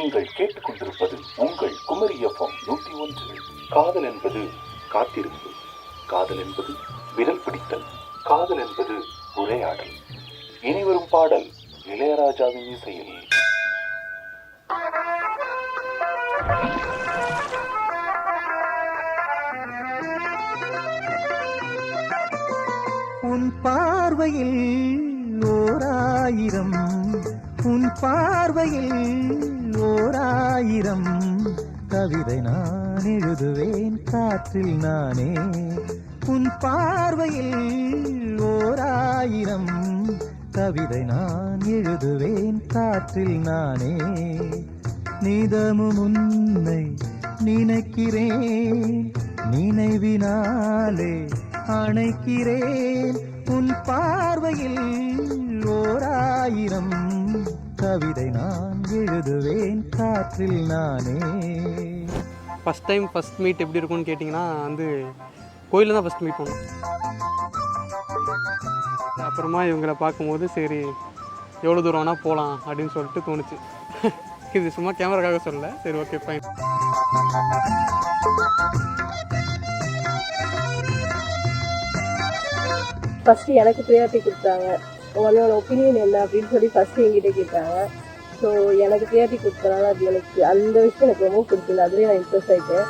நீங்கள் கேட்டுக்கொண்டிருப்பது உங்கள் குமரி FM 101. காதல் என்பது காத்திருப்பு, காதல் என்பது விரல் பிடித்தல், காதல் என்பது உரையாடல். இனிவரும் பாடல் இளையராஜாவின் இசையில். உன் பார்வையில் ஓராயிரம், உன் பார்வையில் ஓராயிரம் கவிதை நான் எழுதுவேன் காற்றில் நானே. உன் பார்வையில் ஓராயிரம் கவிதை நான் எழுதுவேன் காற்றில் நானே. நிதமும் உன்னை நினைக்கிறேன், நினைவினாலே அணைக்கிறேன். உன் பார்வையில் ஓராயிரம் கவிதை நான் எழுதுவேன் காற்றில் நானே. ஃபஸ்ட் டைம் ஃபஸ்ட் மீட் எப்படி இருக்கும்னு கேட்டிங்கன்னா கோயிலில் தான் ஃபஸ்ட் மீட் பண்ணோம். அப்புறமா இவங்களை பார்க்கும்போது சரி எவ்வளோ தூரம் வேணால் போகலாம் அப்படின்னு சொல்லிட்டு தோணுச்சு. இது சும்மா கேமராக்காக சொல்லலை. சரி ஓகே ஃபைன். ஃபஸ்ட்டு எனக்கு ப்ரியாரிட்டி கொடுத்தாங்க. உன்னோட ஒப்பீனியன் என்ன அப்படின்னு சொல்லி ஃபஸ்ட்டு என்கிட்ட கேட்டாங்க. ஸோ எனக்கு ப்ரியாரிட்டி கொடுத்தனால அது எனக்கு அந்த விஷயம் எனக்கு ரொம்ப பிடிச்சது. அதுலேயே நான் இன்ட்ரெஸ்ட் ஆகிட்டேன்.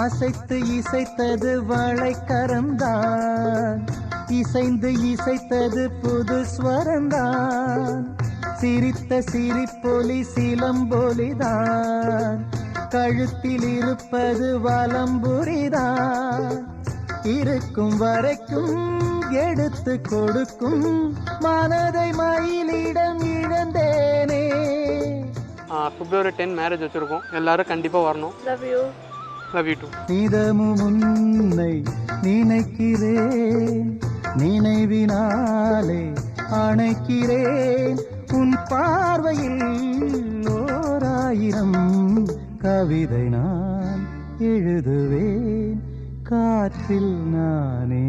அசைத்து இசைத்தது வளைக்கரம்தான், இசைந்து இசைத்தது புது ஸ்வரந்தான். சிரித்த சிரிப்பொலி சிலம்பொலிதான், கழுத்தில் இருப்பது வலம்புரிதான். இருக்கும் வரைக்கும் எடுத்து கொடுக்கும் மனதை மயிலிடம் இழந்தேனே. February 10 மேரேஜ் வச்சுருக்கோம். எல்லோரும் கண்டிப்பாக வரணும். Love you. Love you too. நிதமும் உன்னை நினைக்கிறேன், நினைவினாலே அணைக்கிறேன். உன் பார்வையில் ஓராயிரம் கவிதை நான் எழுதுவேன் காற்றில் நானே.